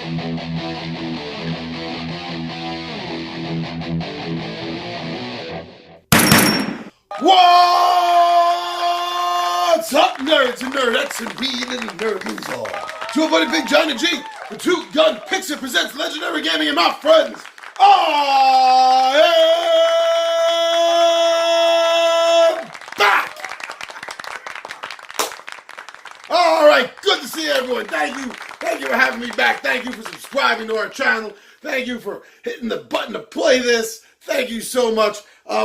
What's up, nerds and nerdettes and bean and nerd news all? To a buddy Big John and G, the Two Gun Pixie presents Legendary Gaming and my friends. I am back! Alright, good to see everyone. Thank you for having me back. Thank you for subscribing to our channel. Thank you for hitting the button to play this. Thank you so much.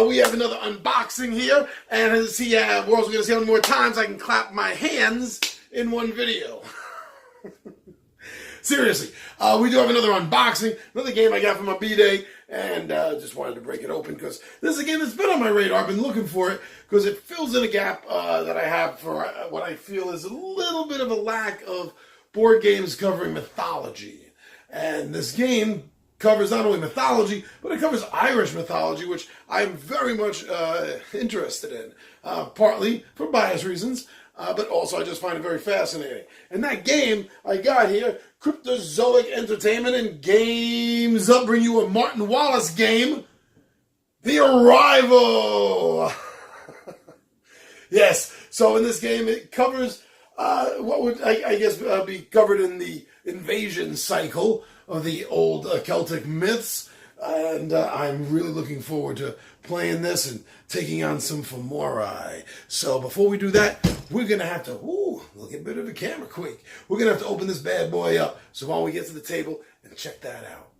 We have another unboxing here, and as you see, we're also going to see how many more times I can clap my hands in one video. Seriously, we do have another unboxing, another game I got from my B-Day, and just wanted to break it open because this is a game that's been on my radar. I've been looking for it because it fills in a gap that I have for what I feel is a little bit of a lack of board games covering mythology. And this game covers not only mythology, but it covers Irish mythology, which I'm very much interested in, partly for bias reasons, but also I just find it very fascinating. And that game I got here, Cryptozoic Entertainment and Games Up, bring you a Martin Wallace game, The Arrival. Yes, so in this game it covers what would I guess be covered in the invasion cycle of the old Celtic myths, and I'm really looking forward to playing this and taking on some Fomori. So before we do that, we're going to have to, look at a bit of a camera quick. We're going to have to open this bad boy up. So why don't we get to the table and check that out.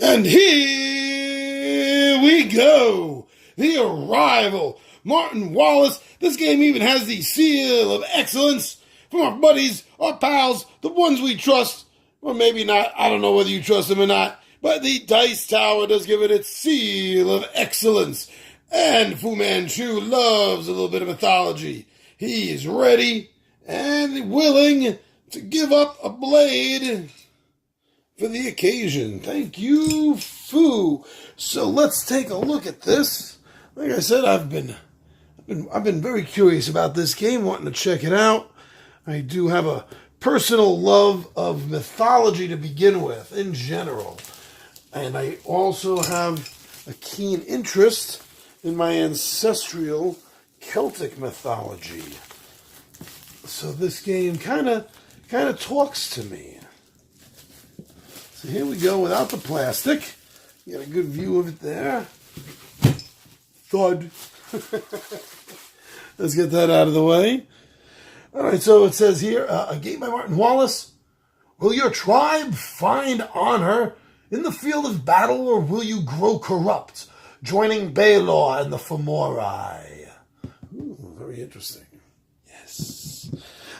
And here we go. The Arrival. Martin Wallace. This game even has the seal of excellence from our buddies, our pals, the ones we trust, or maybe not. I don't know whether you trust them or not, but the Dice Tower does give it its seal of excellence. And Fu Manchu loves a little bit of mythology. He is ready and willing to give up a blade for the occasion. Thank you, Fu. So let's take a look at this. Like I said, I've been very curious about this game, wanting to check it out. I do have a personal love of mythology to begin with, in general. And I also have a keen interest in my ancestral Celtic mythology. So this game kind of talks to me. So here we go without the plastic. You got a good view of it there. Thud. Let's get that out of the way. All right, so it says here, a game by Martin Wallace. Will your tribe find honor in the field of battle, or will you grow corrupt, joining Baelor and the Fomori? Ooh, very interesting. Yes.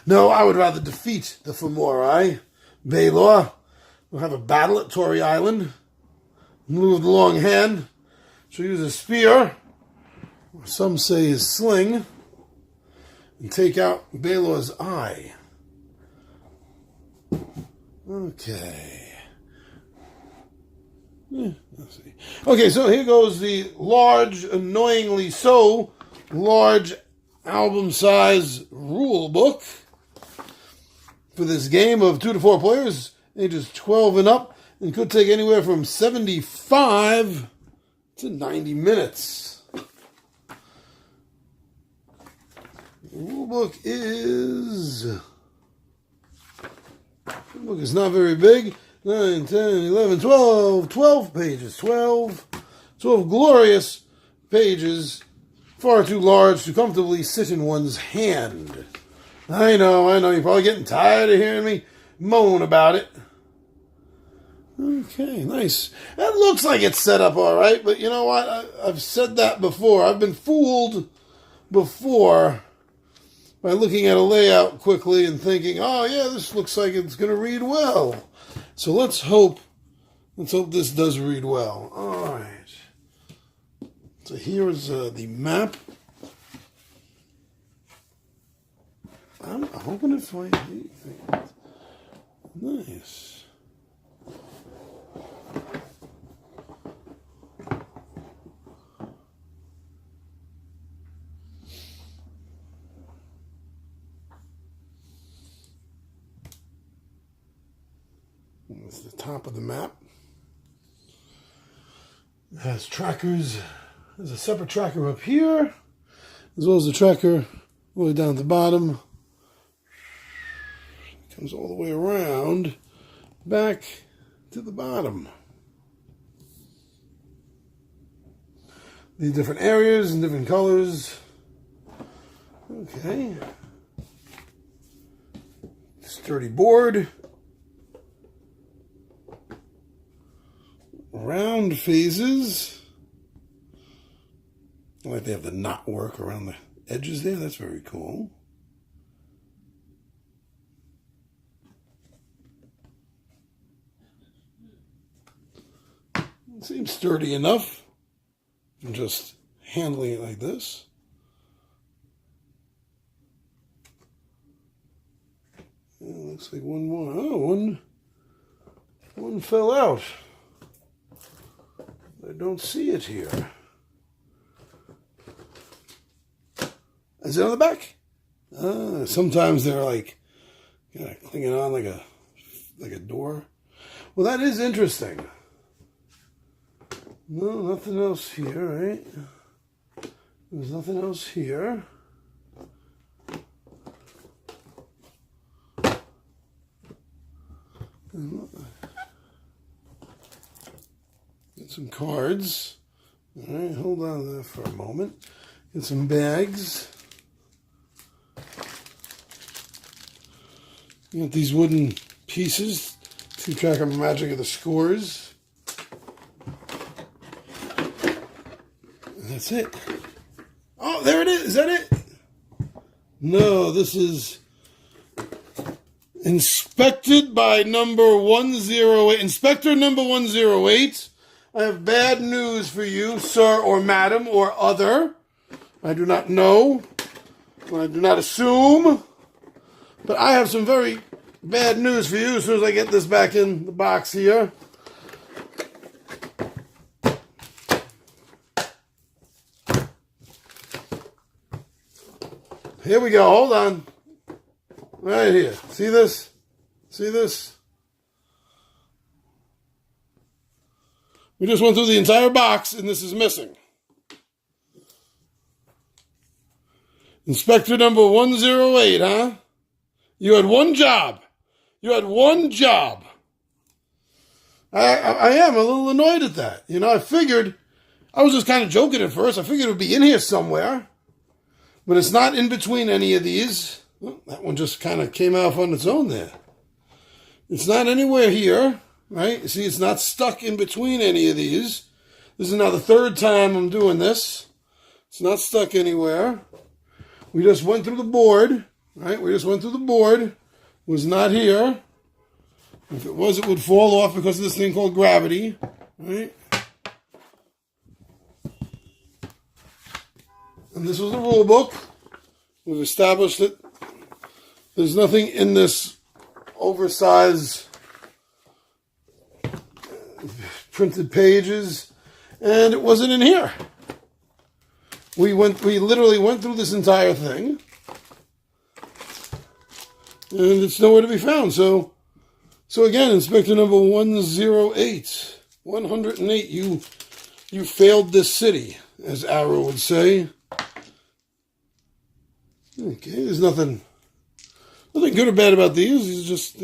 No, I would rather defeat the Fomori. Baelor will have a battle at Tory Island. Move the long hand. She'll use a spear, or some say his sling, and take out Baelor's eye. Okay. Let's see. Okay, so here goes the large, annoyingly so, large album-size rule book for this game of 2 to 4 players, ages 12 and up, and could take anywhere from 75 to 90 minutes. The rulebook is not very big. 9, 10, 11, 12 pages. 12 glorious pages. Far too large to comfortably sit in one's hand. I know, you're probably getting tired of hearing me moan about it. Okay, nice. That looks like it's set up all right, but you know what? I've said that before. I've been fooled before by looking at a layout quickly and thinking, oh yeah, this looks like it's going to read well. So let's hope this does read well. All right. So here's the map. I'm hoping it's right. Nice. It's the top of the map. It has trackers. There's a separate tracker up here, as well as the tracker all the way down at the bottom. It comes all the way around back to the bottom. These different areas and different colors. Okay. Sturdy board. Round phases. I like they have the knot work around the edges there. That's very cool. It seems sturdy enough. I'm just handling it like this. It looks like one more. Oh, one fell out. I don't see it here. Is it on the back? Sometimes they're like kind of clinging on like a door. Well, that is interesting. No, nothing else here, right? There's nothing else here. Get some cards. All right, hold on to that for a moment. Get some bags. You got these wooden pieces to keep track of the magic of the scores. That's it. Oh, there it is. Is that it? No, this is inspected by number 108. Inspector number 108. I have bad news for you, sir or madam or other. I do not know. I do not assume. But I have some very bad news for you as soon as I get this back in the box here. Here we go. Hold on. Right here. See this? See this? We just went through the entire box and this is missing. Inspector number 108, huh? You had one job. You had one job. I am a little annoyed at that. You know, I was just kind of joking at first. I figured it would be in here somewhere. But it's not in between any of these. Well, that one just kind of came off on its own there. It's not anywhere here, right? See, it's not stuck in between any of these. This is now the third time I'm doing this. It's not stuck anywhere. We just went through the board, right? We just went through the board. It was not here. If it was, it would fall off because of this thing called gravity, right? And this was the rule book. We've established it. There's nothing in this oversized printed pages, and it wasn't in here. We literally went through this entire thing, and it's nowhere to be found. So again, Inspector number 108, 108. You failed this city, as Arrow would say. Okay, there's nothing good or bad about these. These are just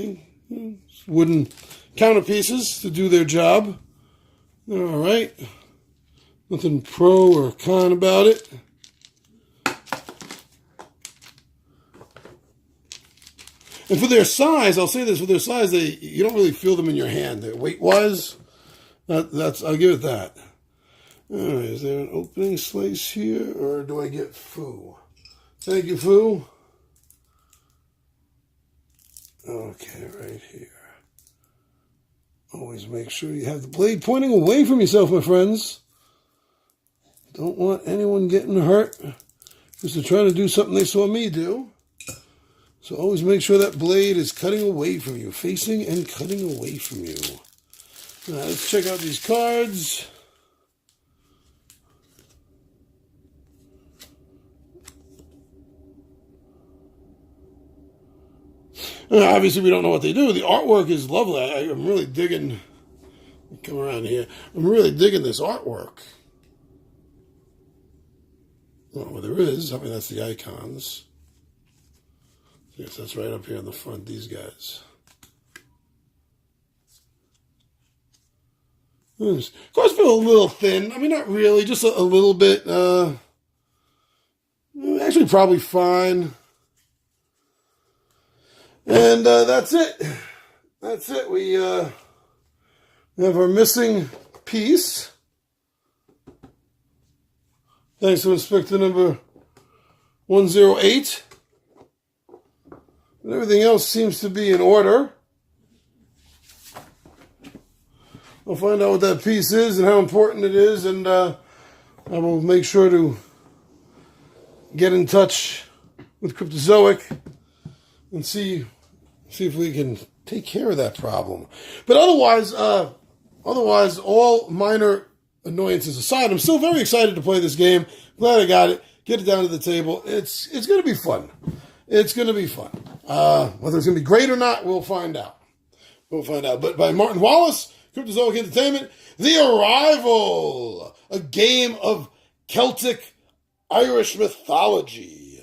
wooden counter pieces to do their job. They're all right. Nothing pro or con about it. And for their size, I'll say this: for their size, you don't really feel them in your hand. Weight-wise, I'll give it that. All right, is there an opening slice here, or do I get foo? Thank you, Foo. Okay, right here. Always make sure you have the blade pointing away from yourself, my friends. Don't want anyone getting hurt just to try to do something they saw me do. So always make sure that blade is cutting away from you, facing and cutting away from you. Now, let's check out these cards. Obviously, we don't know what they do. The artwork is lovely. I'm really digging. Come around here. I'm really digging this artwork. Well, there is. I mean, that's the icons. Yes, that's right up here in the front. These guys. Of course, feel a little thin. I mean, not really, just a little bit. Actually, probably fine. And that's it. That's it. We have our missing piece. Thanks to Inspector number 108. And everything else seems to be in order. I'll find out what that piece is and how important it is, and I will make sure to get in touch with Cryptozoic and see if we can take care of that problem. But otherwise, all minor annoyances aside, I'm still very excited to play this game. Glad I got it. Get it down to the table. It's going to be fun. It's going to be fun. Whether it's going to be great or not, we'll find out. We'll find out. But by Martin Wallace, Cryptozoic Entertainment, The Arrival, a game of Celtic Irish mythology.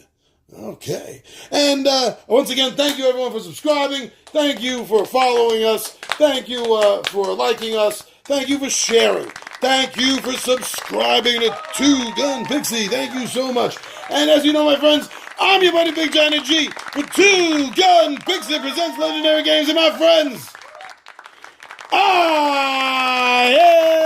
Okay. And once again, thank you everyone for subscribing. Thank you for following us. Thank you for liking us. Thank you for sharing. Thank you for subscribing to Two Gun Pixie. Thank you so much. And as you know, my friends, I'm your buddy Big Giant G with Two Gun Pixie presents Legendary Games. And my friends, I am